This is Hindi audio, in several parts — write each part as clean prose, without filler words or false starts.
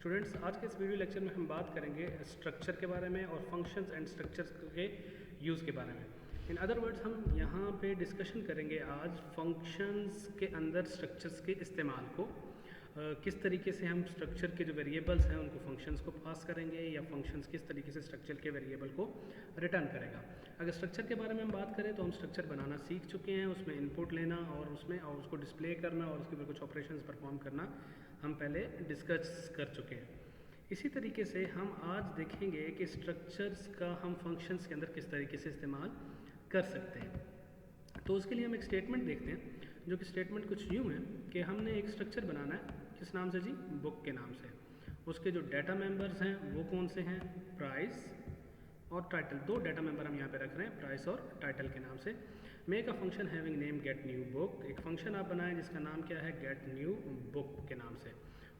स्टूडेंट्स, आज के इस वीडियो लेक्चर में हम बात करेंगे स्ट्रक्चर के बारे में और फंक्शंस एंड स्ट्रक्चर्स के यूज़ के बारे में। इन अदर वर्ड्स हम यहाँ पे डिस्कशन करेंगे आज फंक्शंस के अंदर स्ट्रक्चर्स के इस्तेमाल को, किस तरीके से हम स्ट्रक्चर के जो वेरिएबल्स हैं उनको फंक्शंस को पास करेंगे या फंक्शंस किस तरीके से स्ट्रक्चर के वेरिएबल को रिटर्न करेगा। अगर स्ट्रक्चर के बारे में हम बात करें तो हम स्ट्रक्चर बनाना सीख चुके हैं, उसमें इनपुट लेना और उसको डिस्प्ले करना और उसके ऊपर कुछ ऑपरेशंस परफॉर्म करना हम पहले डिस्कस कर चुके हैं। इसी तरीके से हम आज देखेंगे कि स्ट्रक्चर्स का हम फंक्शंस के अंदर किस तरीके से इस्तेमाल कर सकते हैं। तो उसके लिए हम एक स्टेटमेंट देखते हैं, जो कि स्टेटमेंट कुछ यूँ है कि हमने एक स्ट्रक्चर बनाना है। किस नाम से जी? बुक के नाम से। उसके जो डाटा मेंबर्स हैं वो कौन से हैं? प्राइस और टाइटल। दो डाटा मेंबर हम यहाँ पे रख रहे हैं, प्राइस और टाइटल के नाम से। Make a function having name get new book. एक फंक्शन आप बनाएं जिसका नाम क्या है? गेट न्यू बुक के नाम से।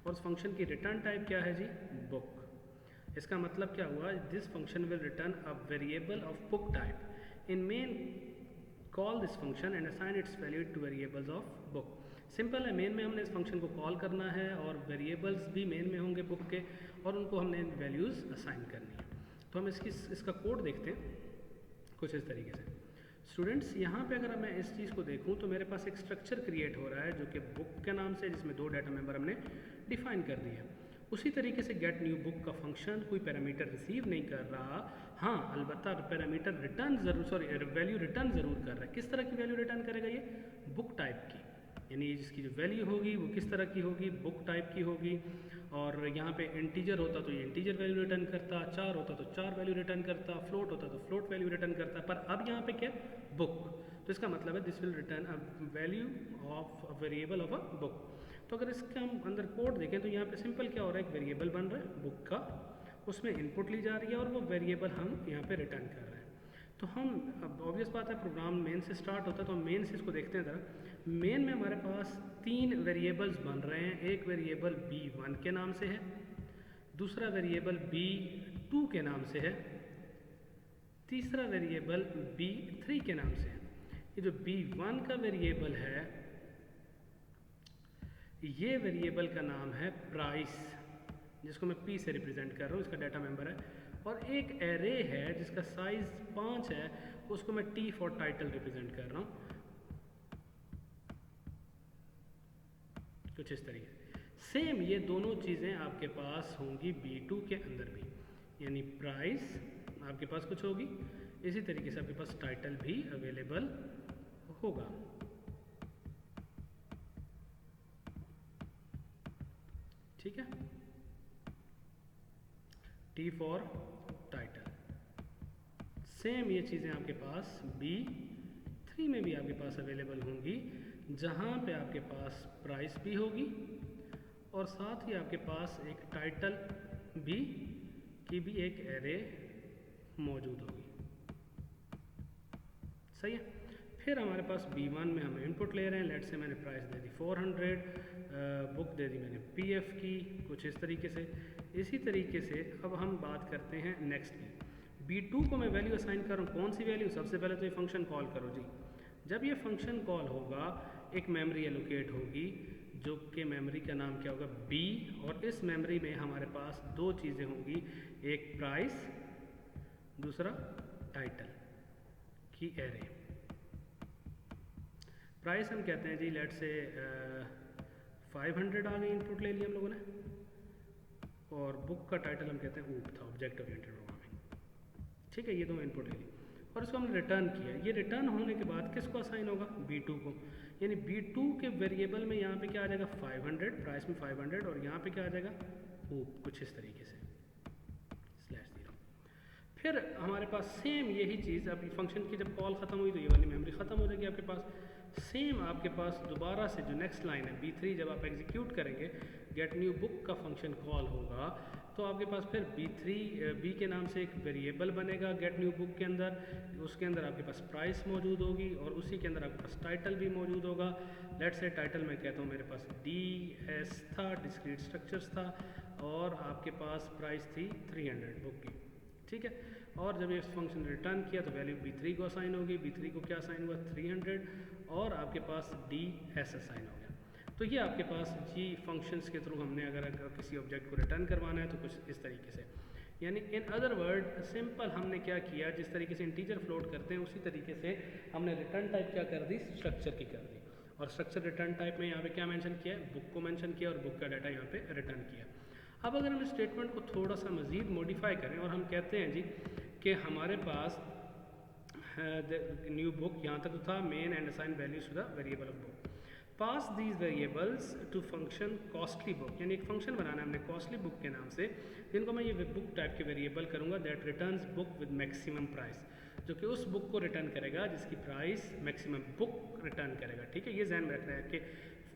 और उस फंक्शन की रिटर्न टाइप क्या है जी? बुक। इसका मतलब क्या हुआ? This function will return a variable of book type. In main call this function and assign it's value two variables of book. Simple है, मेन में हमने इस फंक्शन को कॉल करना है और वेरिएबल्स भी मेन में होंगे बुक के, और उनको हमने वैल्यूज़ असाइन करनी है। तो हम इसका कोड देखते हैं कुछ इस तरीके से। स्टूडेंट्स, यहाँ पे अगर मैं इस चीज़ को देखूँ तो मेरे पास एक स्ट्रक्चर क्रिएट हो रहा है जो कि बुक के नाम से, जिसमें दो डाटा मेंबर हमने डिफाइन कर दिए हैं। उसी तरीके से गेट न्यू बुक का फंक्शन कोई पैरामीटर रिसीव नहीं कर रहा, हाँ अलबत्ता पैरामीटर रिटर्न जरूर वैल्यू रिटर्न ज़रूर कर रहा है। किस तरह की वैल्यू रिटर्न करेगा ये? बुक टाइप की, यानी जिसकी जो वैल्यू होगी वो किस तरह की होगी? बुक टाइप की होगी। और यहाँ पे इंटीजर होता तो ये इंटीजर वैल्यू रिटर्न करता, चार होता तो चार वैल्यू रिटर्न करता, फ्लोट होता तो फ्लोट वैल्यू रिटर्न करता। पर अब यहाँ पे क्या? बुक। तो इसका मतलब है this will return a value of a variable of a book. तो अगर इसका हम अंदर कोड देखें तो यहाँ पे सिंपल क्या हो रहा है? एक वेरिएबल बन रहा है बुक का, उसमें इनपुट ली जा रही है और वो वेरिएबल हम यहाँ पे रिटर्न कर रहे हैं। तो हम, अब ऑब्वियस बात है, प्रोग्राम मेन से स्टार्ट होता है, तो हम मेन से इसको देखते हैं ज़रा। मेन में हमारे पास तीन वेरिएबल्स बन रहे हैं। एक वेरिएबल b1 के नाम से है, दूसरा वेरिएबल b2 के नाम से है, तीसरा वेरिएबल b3 के नाम से है। ये जो b1 का वेरिएबल है, ये वेरिएबल का नाम है प्राइस, जिसको मैं p से रिप्रेजेंट कर रहा हूँ, इसका डाटा मेंबर है। और एक एरे है जिसका साइज 5 है, उसको मैं t फॉर टाइटल रिप्रेजेंट कर रहा हूँ, कुछ इस तरीके से। सेम ये दोनों चीज़ें आपके पास होंगी b2 के अंदर भी, यानी प्राइस आपके पास कुछ होगी, इसी तरीके से आपके पास टाइटल भी अवेलेबल होगा। ठीक है, T फॉर टाइटल। सेम ये चीज़ें आपके पास B3 में भी आपके पास अवेलेबल होंगी, जहाँ पे आपके पास प्राइस भी होगी और साथ ही आपके पास एक टाइटल भी की भी एक एरे मौजूद होगी। सही है। फिर हमारे पास B1 में हम इनपुट ले रहे हैं। लेट से मैंने प्राइस दे दी 400, बुक दे दी मैंने PF की, कुछ इस तरीके से। इसी तरीके से अब हम बात करते हैं नेक्स्ट की। B2 को मैं वैल्यू असाइन कर रहा हूँ। कौन सी वैल्यू? सबसे पहले तो ये फंक्शन कॉल करो जी। जब ये फंक्शन कॉल होगा, एक मेमोरी एलोकेट होगी, जो कि मेमोरी का नाम क्या होगा? B। और इस मेमोरी में हमारे पास दो चीज़ें होंगी, एक प्राइस, दूसरा टाइटल की एरे। प्राइस हम कहते हैं जी, लेट से 500 आ गई, इनपुट ले लिया हम लोगों ने। और बुक का टाइटल हम कहते हैं ऊप था, ऑब्जेक्ट ओरिएंटेड प्रोग्रामिंग। ठीक है, ये दो इनपुट ले ली और इसको हमने रिटर्न किया। ये रिटर्न होने के बाद किसको असाइन होगा? B2 को। यानी B2 के वेरिएबल में यहाँ पे क्या आ जाएगा? 500, प्राइस में 500, और यहाँ पे क्या आ जाएगा? ऊप, कुछ इस तरीके से /0। फिर हमारे पास सेम यही चीज़, अब फंक्शन की जब कॉल ख़त्म हुई तो ये वाली मेमोरी ख़त्म हो जाएगी आपके पास। सेम आपके पास दोबारा से जो नेक्स्ट लाइन है B3, जब आप एग्जीक्यूट करेंगे, गेट न्यू बुक का फंक्शन कॉल होगा, तो आपके पास फिर B के नाम से एक वेरिएबल बनेगा गेट न्यू बुक के अंदर। उसके अंदर आपके पास प्राइस मौजूद होगी और उसी के अंदर आपके पास टाइटल भी मौजूद होगा। लेट से टाइटल मैं कहता हूँ मेरे पास DS था, डिस्क्रीट स्ट्रक्चर्स था, और आपके पास प्राइस थी 300 बुक की। ठीक है, और जब ये फंक्शन रिटर्न किया तो वैल्यू B3 को असाइन होगी। B3 को क्या असाइन हुआ? 300, और आपके पास DS असाइन हो गया। तो ये आपके पास जी फंक्शंस के थ्रू हमने अगर किसी ऑब्जेक्ट को रिटर्न करवाना है तो कुछ इस तरीके से, यानी इन अदर वर्ड सिंपल हमने क्या किया, जिस तरीके से इंटीजर फ्लोट करते हैं उसी तरीके से हमने रिटर्न टाइप क्या कर दी, स्ट्रक्चर की कर दी। और स्ट्रक्चर रिटर्न टाइप में यहाँ पे क्या मेंशन किया है, बुक को मेंशन किया और बुक का डाटा यहाँ पे रिटर्न किया। अब अगर हम इस स्टेटमेंट को थोड़ा सा मज़ीद मॉडिफाई करें और हम कहते हैं जी कि हमारे पास न्यू बुक, यहाँ तक तो था main and assign values to the variable of book, pass these variables to function costly book, यानी एक फंक्शन बनाना है हमने कॉस्टली बुक के नाम से, जिनको मैं ये बुक टाइप के वेरिएबल करूँगा that returns book with maximum price, जो कि उस बुक को रिटर्न करेगा जिसकी प्राइस मैक्सिमम बुक रिटर्न करेगा। ठीक है, ये ध्यान में रखना है कि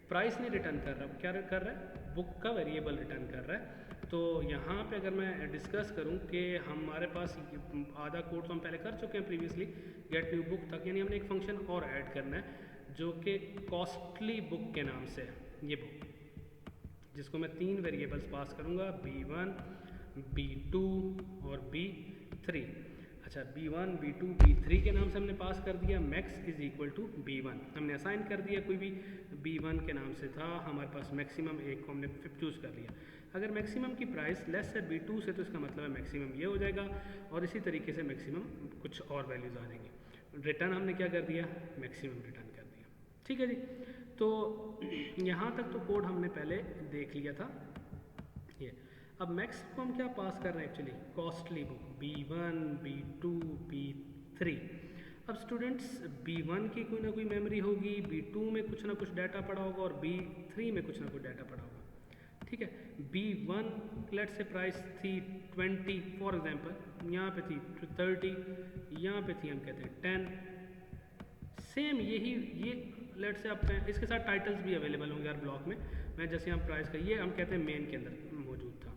प्राइस नहीं रिटर्न कर रहा, क्या कर रहा है, बुक का वेरिएबल रिटर्न कर रहा है। तो यहाँ पे अगर मैं डिस्कस करूँ कि हमारे पास आधा कोड तो हम पहले कर चुके हैं प्रीवियसली गेट न्यू बुक तक, यानी हमने एक फंक्शन और ऐड करना है जो कि कॉस्टली बुक के नाम से है, ये बुक जिसको मैं 3 वेरिएबल्स पास करूँगा B1, B2 और B3। अच्छा, B1, B2, B3 के नाम से हमने पास कर दिया, max is equal to B1 हमने असाइन कर दिया, कोई भी B1 के नाम से था, हमारे पास मैक्सिमम एक को हमने चूज़ कर लिया। अगर मैक्सिमम की प्राइस लेस है B2 से तो इसका मतलब है मैक्सिमम ये हो जाएगा, और इसी तरीके से मैक्सिमम कुछ और वैल्यूज़ आ जाएंगी। रिटर्न हमने क्या कर दिया, मैक्सिमम रिटर्न कर दिया। ठीक है जी, तो यहाँ तक तो कोड हमने पहले देख लिया था ये। अब मैक्स को हम क्या पास कर रहे हैं, actually costly book B1, B2, B3। अब स्टूडेंट्स B1 की कोई ना कोई मेमोरी होगी, B2 में कुछ ना कुछ डाटा पड़ा होगा और B3 में कुछ ना कुछ डाटा पड़ा होगा। ठीक है, B1 लेट से प्राइस थी 20 फॉर एग्जांपल, यहाँ पे थी 30, यहाँ पे थी हम कहते हैं 10। सेम यही ये लेट से आप इसके साथ टाइटल्स भी अवेलेबल होंगे यार ब्लॉक में, मैं जैसे हम प्राइस का ये हम कहते हैं मेन के अंदर मौजूद था।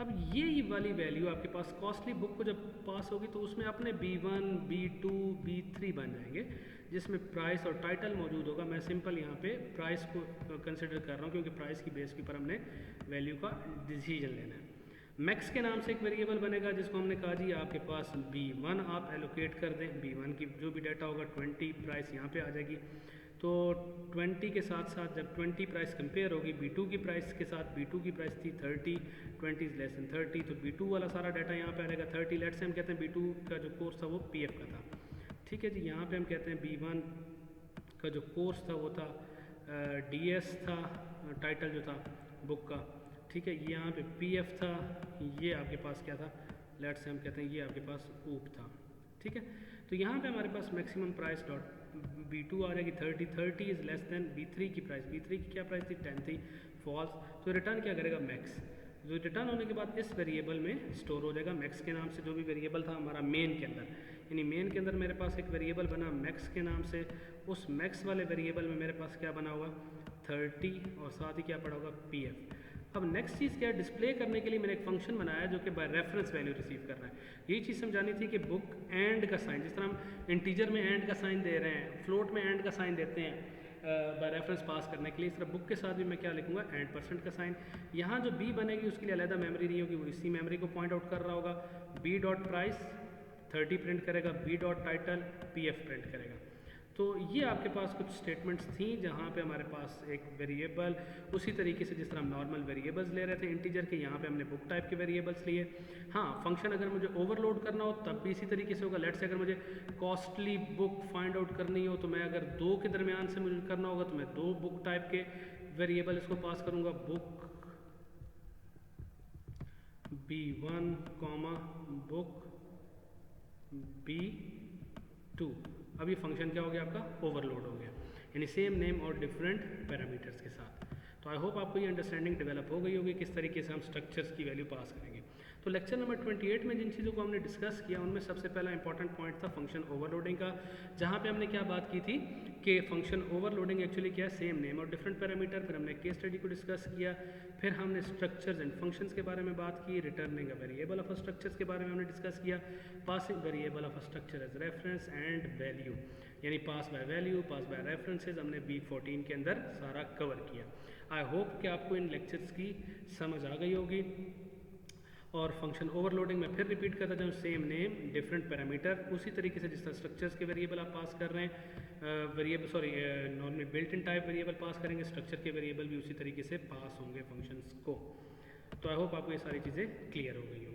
अब ये वाली वैल्यू आपके पास कॉस्टली बुक को जब पास होगी तो उसमें अपने B1, B2, B3 बन जाएंगे जिसमें प्राइस और टाइटल मौजूद होगा। मैं सिंपल यहाँ पे प्राइस को कंसिडर कर रहा हूँ क्योंकि प्राइस की बेस के ऊपर हमने वैल्यू का डिसीजन लेना है। मैक्स के नाम से एक वेरिएबल बनेगा जिसको हमने कहा जी आपके पास B1 आप एलोकेट कर दें, B1 की जो भी डाटा होगा 20 प्राइस यहाँ पे आ जाएगी। तो 20 के साथ साथ जब 20 प्राइस कंपेयर होगी B2 की प्राइस के साथ, B2 की प्राइस थी 30, 20 इज लेस देन 30, तो B2 वाला सारा डाटा यहाँ पे आ जाएगा 30। लेट से हम कहते हैं B2 का जो कोर्स था वो PF का था। ठीक है जी, यहाँ पे हम कहते हैं B1 का जो कोर्स था वो था DS था, टाइटल जो था बुक का। ठीक है, यहाँ पे PF था, ये आपके पास क्या था, लेट से हम कहते हैं ये आपके पास ऊप था। ठीक है, तो यहाँ पे हमारे पास मैक्सिमम प्राइस डॉट B2 आ जाएगी 30 इज लेस देन B3 की प्राइस, B3 की क्या प्राइस थी 10 थी, फॉल्स। तो रिटर्न क्या करेगा, मैक्स। जो रिटर्न होने के बाद इस वेरिएबल में स्टोर हो जाएगा मैक्स के नाम से, जो भी वेरिएबल था हमारा मेन के अंदर, यानी मेन के अंदर मेरे पास एक वेरिएबल बना मैक्स के नाम से, उस मैक्स वाले वेरिएबल में मेरे पास क्या बना होगा 30 और साथ ही क्या पड़ा होगा PF। अब नेक्स्ट चीज़ क्या है, डिस्प्ले करने के लिए मैंने एक फंक्शन बनाया जो कि बाय रेफरेंस वैल्यू रिसीव कर रहा है। यही चीज़ समझानी थी कि बुक एंड का साइन, जिस तरह हम इंटीजर में एंड का साइन दे रहे हैं, फ्लोट में एंड का साइन देते हैं बाय रेफरेंस पास करने के लिए, इस तरह बुक के साथ भी मैं क्या लिखूंगा एंड % का साइन। यहाँ जो B बनेगी उसके लिए अलग मेमोरी नहीं होगी, वो इसी मेमोरी को पॉइंट आउट कर रहा होगा। B डॉट प्राइस 30 प्रिंट करेगा, B dot title PF print करेगा। तो ये आपके पास कुछ स्टेटमेंट्स थी जहाँ पे हमारे पास एक वेरिएबल उसी तरीके से जिस तरह हम नॉर्मल वेरिएबल्स ले रहे थे इंटीजर के, यहाँ पे हमने बुक टाइप के वेरिएबल्स लिए। हाँ, फंक्शन अगर मुझे ओवरलोड करना हो तब भी इसी तरीके से होगा। लेट से अगर मुझे कॉस्टली बुक फाइंड आउट करनी हो तो मैं अगर 2 के दरमियान से मुझे करना होगा तो मैं 2 बुक टाइप के वेरिएबल इसको पास करूँगा, बुक B1, बुक B2। अब ये फंक्शन क्या हो गया आपका, ओवरलोड हो गया, यानी सेम नेम और डिफरेंट पैरामीटर्स के साथ। तो आई होप आपको ये अंडरस्टैंडिंग डेवलप हो गई होगी किस तरीके से हम स्ट्रक्चर्स की वैल्यू पास करेंगे। तो लेक्चर नंबर 28 में जिन चीज़ों को हमने डिस्कस किया उनमें सबसे पहला इंपॉर्टेंट पॉइंट था फंक्शन ओवरलोडिंग का, जहाँ पे हमने क्या बात की थी कि फंक्शन ओवरलोडिंग एक्चुअली क्या है, सेम नेम और डिफरेंट पैरामीटर। फिर हमने केस स्टडी को डिस्कस किया, फिर हमने स्ट्रक्चर्स एंड फंक्शंस के बारे में बात की, returning a variable of structures के बारे में हमने डिस्कस किया, passing variable of structure as reference and value, यानी pass by value, pass by references हमने B14 के अंदर सारा कवर किया। आई होप कि आपको इन लेक्चर्स की समझ आ गई होगी। और फंक्शन ओवरलोडिंग में फिर रिपीट करता जाऊँ, सेम नेम डिफरेंट पैरामीटर, उसी तरीके से जिस तरह स्ट्रक्चर्स के वेरिएबल आप पास कर रहे हैं, normally built in type variable पास करेंगे, स्ट्रक्चर के वेरिएबल भी उसी तरीके से पास होंगे फंक्शंस को। तो आई होप आपको ये सारी चीज़ें क्लियर हो गई होंगी।